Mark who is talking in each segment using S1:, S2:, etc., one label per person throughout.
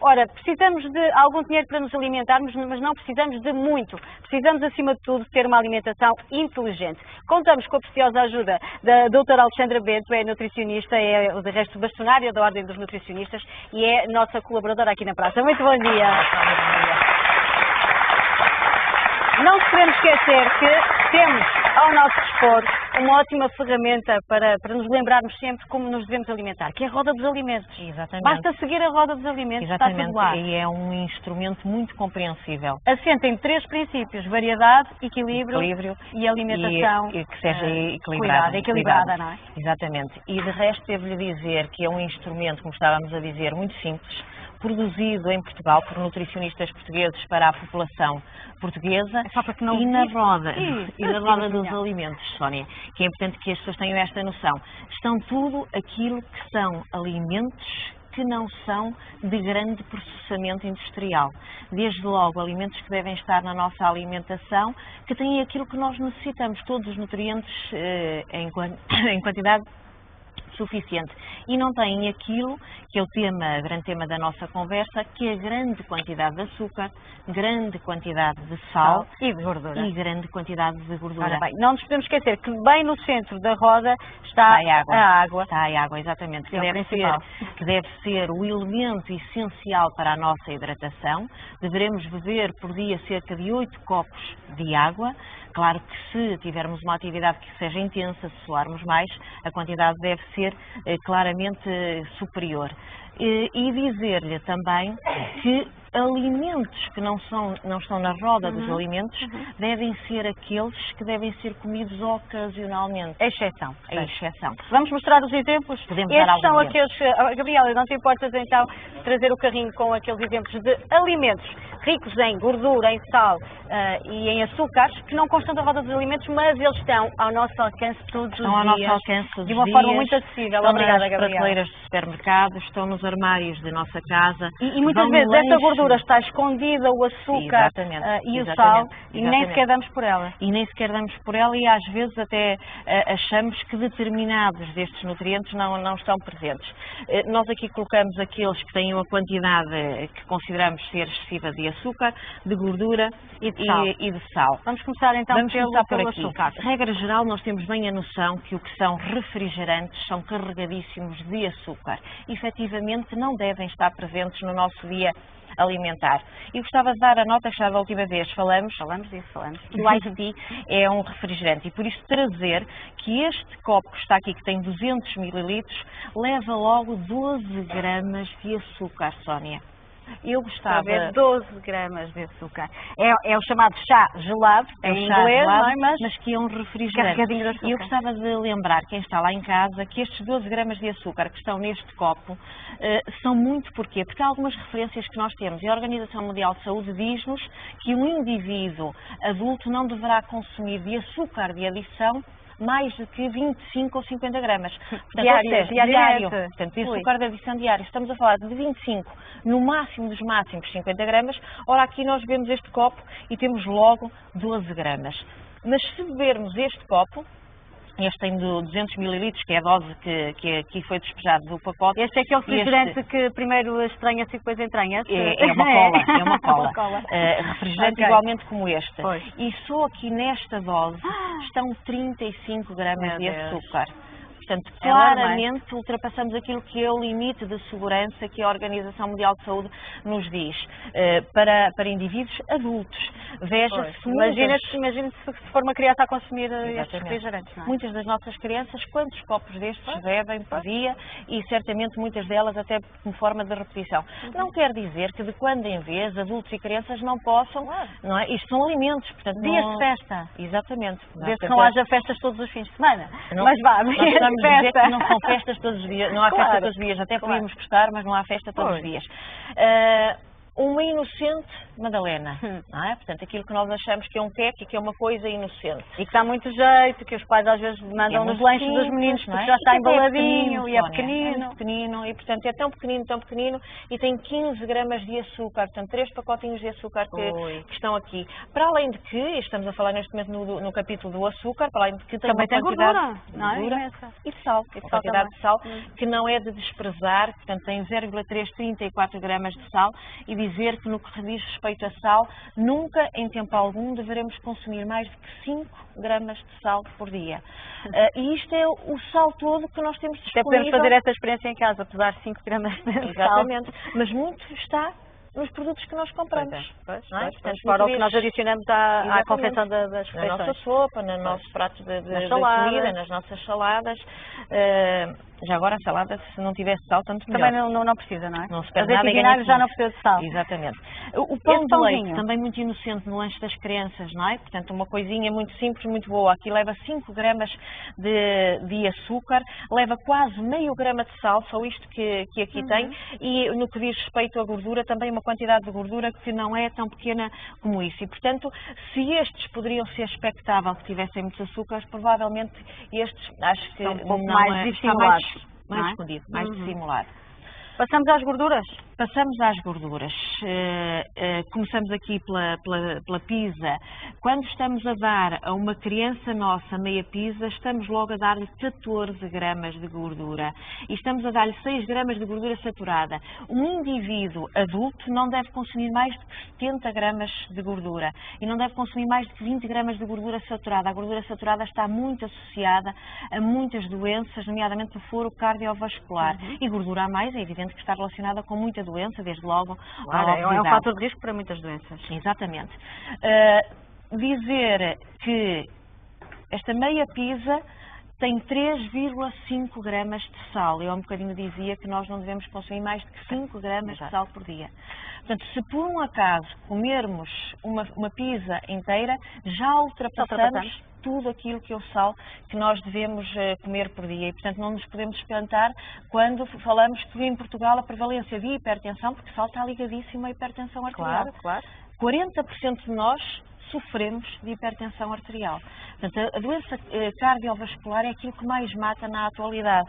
S1: Ora, precisamos de algum dinheiro para nos alimentarmos, mas não precisamos de muito. Precisamos, acima de tudo, ter uma alimentação inteligente. Contamos com a preciosa ajuda da doutora Alexandra Bento, é nutricionista, é de resto bastonária da Ordem dos Nutricionistas e é nossa colaboradora aqui na praça. Muito bom dia. Não se podemos esquecer que temos ao nosso dispor uma ótima ferramenta para nos lembrarmos sempre como nos devemos alimentar, que é a roda dos alimentos.
S2: Exatamente.
S1: Basta seguir a roda dos alimentos,
S2: exatamente.
S1: Está tudo lá.
S2: E é um instrumento muito compreensível.
S1: Assenta em 3 princípios: variedade, equilíbrio e alimentação
S2: e que seja equilibrada,
S1: não é?
S2: Exatamente. E de resto devo-lhe dizer que é um instrumento, como estávamos a dizer, muito simples, produzido em Portugal por nutricionistas portugueses para a população portuguesa e na roda dos alimentos, Sónia, que é importante que as pessoas tenham esta noção. Estão tudo aquilo que são alimentos que não são de grande processamento industrial. Desde logo, alimentos que devem estar na nossa alimentação, que têm aquilo que nós necessitamos, todos os nutrientes em quantidade suficiente, e não têm aquilo que é o grande tema da nossa conversa, que é a grande quantidade de açúcar, grande quantidade de sal
S1: e de gordura.
S2: E grande quantidade de gordura.
S1: Ora bem, não nos podemos esquecer que bem no centro da roda está a água.
S2: Está a água, exatamente, que deve ser o elemento essencial para a nossa hidratação. Deveremos beber por dia cerca de 8 copos de água. Claro que se tivermos uma atividade que seja intensa, se suarmos mais, a quantidade deve ser claramente superior. E dizer-lhe também que alimentos que não estão na roda dos alimentos devem ser aqueles que devem ser comidos ocasionalmente.
S1: É exceção.
S2: É exceção.
S1: Vamos mostrar os exemplos?
S2: Podemos
S1: Estes
S2: dar alguns
S1: são
S2: exemplos.
S1: aqueles... Gabriela, não te importas então trazer o carrinho com aqueles exemplos de alimentos ricos em gordura, em sal e em açúcares, que não constam da roda dos alimentos, mas eles estão ao nosso alcance todos os dias.
S2: Estão ao nosso alcance todos os dias.
S1: De uma forma muito acessível.
S2: Estão
S1: Obrigada,
S2: nas
S1: Gabriela.
S2: prateleiras de supermercados, estão nos armários da nossa casa.
S1: E muitas vezes essa gordura está escondida, o açúcar e o sal, e nem sequer damos por ela.
S2: E nem sequer damos por ela, e às vezes até achamos que determinados destes nutrientes não estão presentes. Nós aqui colocamos aqueles que têm uma quantidade que consideramos ser excessiva de açúcar, de gordura e de sal.
S1: Vamos começar então pelo açúcar.
S2: Regra geral, nós temos bem a noção que o que são refrigerantes são carregadíssimos de açúcar. Efetivamente não devem estar presentes no nosso dia alimentar. E gostava de dar a nota que já da última vez falamos disso. O Ice Tea é um refrigerante, e por isso trazer que este copo que está aqui, que tem 200 ml, leva logo 12 gramas de açúcar, Sónia. Eu gostava...
S1: de 12 gramas de açúcar. É o chamado chá gelado, em inglês,
S2: gelado,
S1: não é?
S2: mas que é um refrigerante. E eu gostava de lembrar quem está lá em casa que estes 12 gramas de açúcar que estão neste copo são muito porquê? Porque há algumas referências que nós temos, e a Organização Mundial de Saúde diz-nos que um indivíduo adulto não deverá consumir de açúcar de adição mais do que 25 ou 50 gramas. Portanto, diário. Portanto, de açúcar de adição diário. Estamos a falar de 25, no máximo dos máximos 50 gramas. Ora, aqui nós bebemos este copo e temos logo 12 gramas. Mas se bebermos este copo, este tem 200 ml, que é a dose que aqui foi despejado do pacote.
S1: Este é aquele refrigerante que primeiro estranha-se e depois entranha-se?
S2: É uma cola. Refrigerante igualmente como este.
S1: Pois.
S2: E só aqui nesta dose estão 35 gramas de açúcar. Portanto, claramente ultrapassamos aquilo que é o limite de segurança que a Organização Mundial de Saúde nos diz para indivíduos adultos. Veja-se,
S1: imagina se for uma criança a consumir estes refrigerantes. Não é?
S2: Muitas das nossas crianças, quantos copos destes bebem por dia, e certamente muitas delas até com forma de repetição. Não quer dizer que de quando em vez adultos e crianças não possam, não é? Isto são alimentos, portanto,
S1: dias de festa.
S2: Exatamente.
S1: Desde que não haja festas todos os fins de semana. Mas vá,
S2: dizer que não são festas todos os dias, não há festa todos os dias, até podíamos gostar, mas não há festa todos os dias. uma inocente Madalena, não é? Portanto, aquilo que nós achamos que é um queque, que é uma coisa inocente.
S1: E que dá muito jeito, que os pais às vezes mandam nos lanches dos meninos porque já está embaladinho e é pequenino.
S2: É pequenino, e portanto é tão pequenino, e tem 15 gramas de açúcar, portanto 3 pacotinhos de açúcar que estão aqui. Para além de que, estamos a falar neste momento no capítulo do açúcar, para além de que tem
S1: também
S2: uma quantidade
S1: gordura, não é? Imensa.
S2: E de sal, uma quantidade de sal que não é de desprezar, portanto tem 0,334 gramas de sal, e dizer que no que diz respeito a sal, nunca em tempo algum deveremos consumir mais do que 5 gramas de sal por dia. E isto é o sal todo que nós temos disponível.
S1: Até podemos fazer essa experiência em casa, pesar 5 gramas de sal.
S2: Exatamente, mas muito está nos produtos que nós compramos.
S1: Portanto, fora o que nós adicionamos à confecção das refeições.
S2: Na nossa sopa, no nosso prato de comida, nas nossas saladas. Já agora a salada, se não tivesse sal, tanto melhor.
S1: Também não precisa, não é?
S2: Não se perde nada e ganha
S1: já não precisa de sal.
S2: Exatamente. O pão de leite, também muito inocente no lanche das crianças, não é? Portanto, uma coisinha muito simples, muito boa. Aqui leva 5 gramas de açúcar, leva quase meio grama de sal, só isto que aqui tem. E no que diz respeito à gordura, também uma quantidade de gordura que não é tão pequena como isso. E, portanto, se estes poderiam ser expectável que tivessem muitos açúcares, provavelmente estes, acho que
S1: são um pouco
S2: não
S1: mais dissimulados.
S2: Mais escondido, mais dissimulado.
S1: Passamos às gorduras?
S2: Passamos às gorduras. Começamos aqui pela pizza. Quando estamos a dar a uma criança nossa meia pizza, estamos logo a dar-lhe 14 gramas de gordura. E estamos a dar-lhe 6 gramas de gordura saturada. Um indivíduo adulto não deve consumir mais de 70 gramas de gordura. E não deve consumir mais de 20 gramas de gordura saturada. A gordura saturada está muito associada a muitas doenças, nomeadamente o foro cardiovascular. E gordura a mais, é evidente que está relacionada com muita doença, desde logo
S1: claro, é um fator de risco para muitas doenças.
S2: Exatamente. Dizer que esta meia pizza tem 3,5 gramas de sal. Eu há um bocadinho dizia que nós não devemos consumir mais de 5 gramas de sal por dia. Portanto, se por um acaso comermos uma pizza inteira, já ultrapassamos tudo aquilo que é o sal que nós devemos comer por dia. E, portanto, não nos podemos espantar quando falamos que em Portugal a prevalência de hipertensão, porque sal está ligadíssimo à hipertensão arterial.
S1: Claro.
S2: 40% de nós sofremos de hipertensão arterial. Portanto, a doença cardiovascular é aquilo que mais mata na atualidade.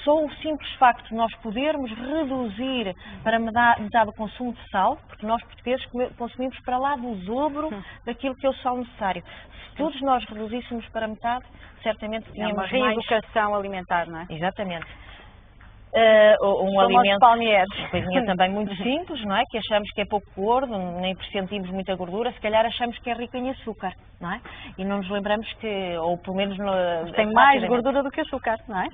S2: Só o simples facto de nós podermos reduzir para metade o consumo de sal, porque nós portugueses consumimos para lá do dobro daquilo que é o sal necessário. Se todos nós reduzíssemos para metade, certamente tínhamos
S1: uma reeducação alimentar, não é?
S2: Exatamente.
S1: Um
S2: alimento,
S1: uma
S2: coisinha também muito simples, não é? Que achamos que é pouco gordo, nem pressentimos muita gordura, se calhar achamos que é rico em açúcar, não é? E não nos lembramos que, ou pelo menos...
S1: tem mais gordura do que açúcar, não é?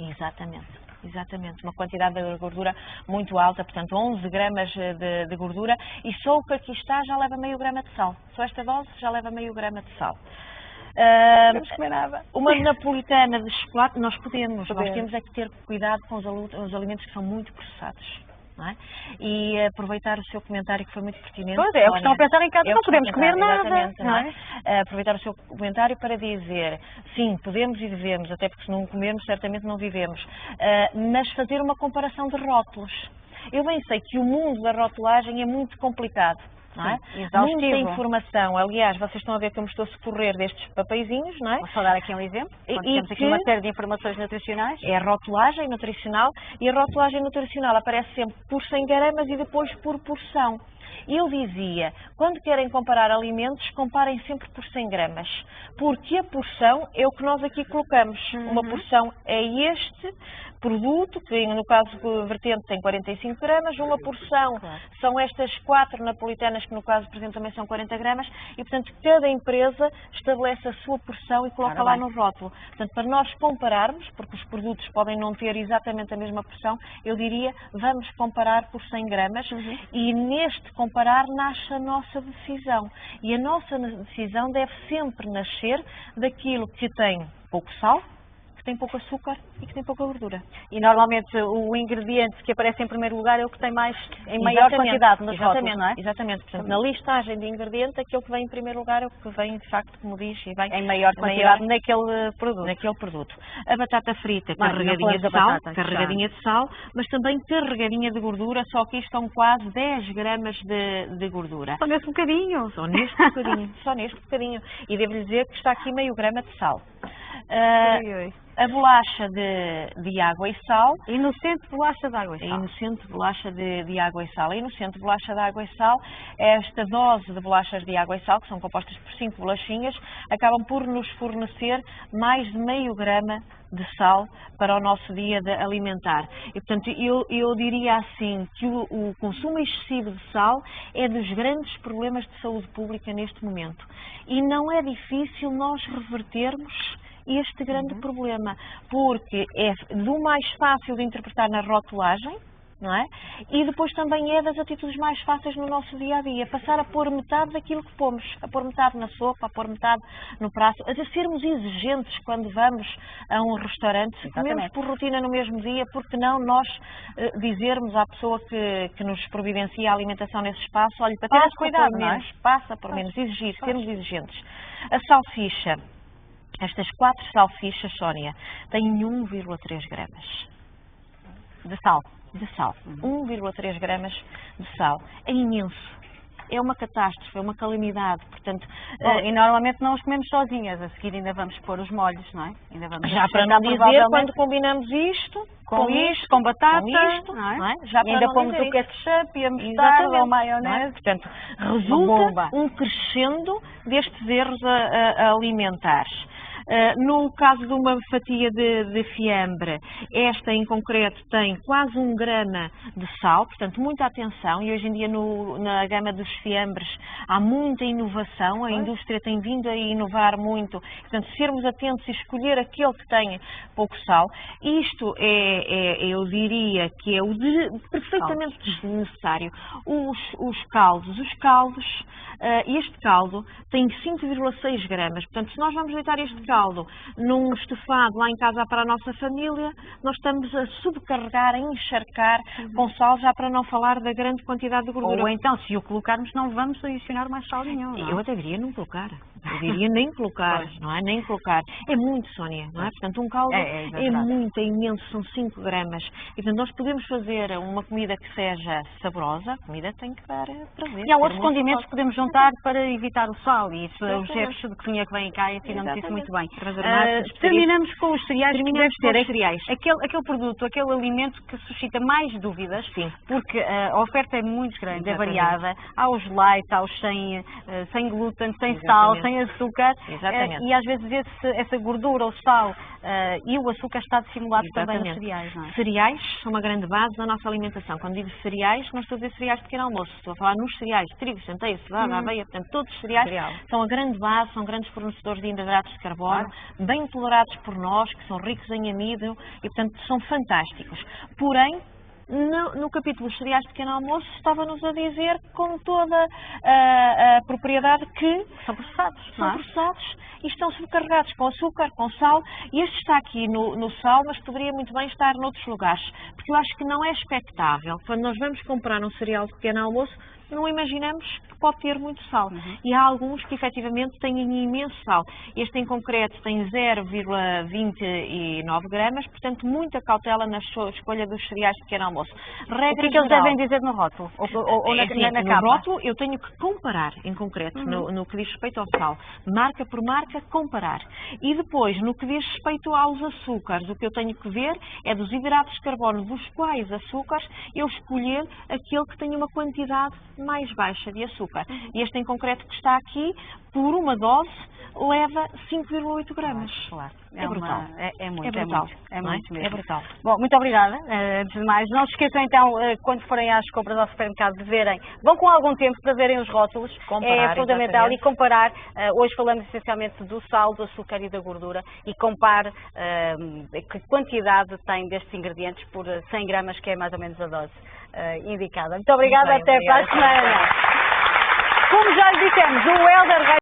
S2: Exatamente, uma quantidade de gordura muito alta, portanto 11 gramas de gordura, e só o que aqui está já leva meio grama de sal, só esta dose já leva meio grama de sal.
S1: Não comer nada.
S2: Uma napolitana de chocolate, nós podemos. Nós temos é que ter cuidado com os alimentos que são muito processados. Não é? E aproveitar o seu comentário que foi muito pertinente.
S1: Pois é, o que estão a pensar em casa, não podemos comer nada.
S2: Não é? Aproveitar o seu comentário para dizer, sim, podemos e devemos, até porque se não comermos, certamente não vivemos, mas fazer uma comparação de rótulos. Eu bem sei que o mundo da rotulagem é muito complicado. Não é? Muita informação, aliás, vocês estão a ver que eu me estou a socorrer destes papeizinhos, não é?
S1: Vou só dar aqui um exemplo, temos aqui uma série de informações nutricionais.
S2: É a rotulagem nutricional, e a rotulagem nutricional aparece sempre por 100 gramas e depois por porção. Eu dizia, quando querem comparar alimentos, comparem sempre por 100 gramas, porque a porção é o que nós aqui colocamos. Uma porção é este produto, que no caso do vertente tem 45 gramas, uma porção são estas 4 napolitanas, que no caso, por exemplo, também são 40 gramas, e portanto cada empresa estabelece a sua porção e coloca lá no rótulo. Portanto, para nós compararmos, porque os produtos podem não ter exatamente a mesma porção, eu diria, vamos comparar por 100 gramas, e neste comparar nasce a nossa decisão. E a nossa decisão deve sempre nascer daquilo que tem pouco sal, tem pouco açúcar e que tem pouca gordura.
S1: E normalmente o ingrediente que aparece em primeiro lugar é o que tem mais, em maior quantidade nos rótulos, não é?
S2: Exatamente. Portanto, na listagem de ingredientes, aquele que vem em primeiro lugar é o que vem, de facto, como diz, e vem
S1: em maior quantidade naquele produto.
S2: A batata frita, carregadinha de sal, mas também carregadinha de gordura, só que isto estão quase 10 gramas de gordura.
S1: Só neste bocadinho.
S2: Só neste bocadinho. E devo-lhe dizer que está aqui meio grama de sal. A bolacha de água e sal.
S1: Inocente bolacha de água e sal.
S2: Inocente bolacha de água e sal. A inocente bolacha de água e sal, esta dose de bolachas de água e sal, que são compostas por 5 bolachinhas, acabam por nos fornecer mais de meio grama de sal para o nosso dia de alimentar. E, portanto, eu diria assim que o consumo excessivo de sal é dos grandes problemas de saúde pública neste momento. E não é difícil nós revertermos este grande problema, porque é do mais fácil de interpretar na rotulagem, não é? E depois também é das atitudes mais fáceis no nosso dia-a-dia, passar a pôr metade daquilo que pomos, a pôr metade na sopa, a pôr metade no prato, a sermos exigentes quando vamos a um restaurante, se comemos por rotina no mesmo dia, porque não nós dizermos à pessoa que nos providencia a alimentação nesse espaço, olha, para ter cuidado, não é? Passa por menos, exigir, sermos exigentes. A salsicha. Estas 4 salsichas, Sónia, têm 1,3 gramas
S1: de sal.
S2: 1,3 gramas de sal. É imenso. É uma catástrofe, é uma calamidade, portanto...
S1: E normalmente não os comemos sozinhas, a seguir ainda vamos pôr os molhos, não é?
S2: Já para não dizer, quando combinamos isto,
S1: com batata, não é?
S2: Já
S1: e ainda pomos o ketchup e a mostarda ou a maionese.
S2: Portanto, resulta um crescendo destes erros alimentares. No caso de uma fatia de fiambre, esta em concreto tem quase 1 grama de sal, portanto muita atenção, e hoje em dia na gama dos fiambres há muita inovação, a indústria tem vindo a inovar muito, portanto sermos atentos e escolher aquele que tem pouco sal. Isto eu diria que é o perfeitamente desnecessário. Os caldos, este caldo tem 5,6 gramas, portanto se nós vamos deitar este caldo num estofado lá em casa para a nossa família, nós estamos a subcarregar, a encharcar com sal, já para não falar da grande quantidade de gordura.
S1: Ou então, se o colocarmos, não vamos adicionar mais sal nenhum. Não?
S2: Eu até diria não colocar. Eu diria nem colocar, não é? Nem colocar. É muito, Sónia, não é? Portanto, um caldo é muito, é imenso, são 5 gramas. E, portanto, nós podemos fazer uma comida que seja saborosa, a comida tem que dar prazer.
S1: E há outros condimentos que podemos juntar para evitar o sal, e isso, os chefes de cozinha que vêm cá ensinam-nos isso muito bem. Terminamos com os cereais, aquele produto, aquele alimento que suscita mais dúvidas, porque a oferta é muito grande, é variada, há os light, há os sem glúten, sem sal, sem açúcar, e às vezes essa gordura, o sal e o açúcar está dissimulado também nos cereais. Não é?
S2: Cereais são uma grande base da nossa alimentação. Quando digo cereais, não estou a dizer cereais de pequeno almoço, estou a falar nos cereais, trigo, centeio, cevada, aveia, portanto todos os cereais são a grande base, são grandes fornecedores de hidratos de carbono, bem tolerados por nós, que são ricos em amido e portanto são fantásticos. Porém, no capítulo dos cereais de pequeno almoço estava-nos a dizer com toda a propriedade que
S1: são processados
S2: e estão subcarregados com açúcar, com sal, e este está aqui no sal, mas poderia muito bem estar noutros lugares, porque eu acho que não é expectável, quando nós vamos comprar um cereal de pequeno almoço, não imaginamos que pode ter muito sal. E há alguns que efetivamente têm imenso sal. Este em concreto tem 0,29 gramas, portanto muita cautela na escolha dos cereais de pequeno almoço.
S1: O que é que eles devem dizer no rótulo? Ou na capa?
S2: No rótulo eu tenho que comparar, em concreto, no que diz respeito ao sal. Marca por marca, comparar. E depois, no que diz respeito aos açúcares, o que eu tenho que ver é dos hidratos de carbono, dos quais açúcares eu escolher aquele que tem uma quantidade mais baixa de açúcar. E este em concreto que está aqui, por uma dose, leva 5,8 gramas.
S1: Claro.
S2: É brutal.
S1: É muito mesmo.
S2: É brutal.
S1: Bom, muito obrigada. Antes de mais, não se esqueçam então, quando forem às compras ao supermercado, de verem, vão com algum tempo para verem os rótulos.
S2: Comparar,
S1: é fundamental. E comparar. Hoje falamos essencialmente do sal, do açúcar e da gordura. E compare que quantidade tem destes ingredientes por 100 gramas, que é mais ou menos a dose indicada. Muito obrigada. Até para a semana. Como já lhe dissemos, o Helder vai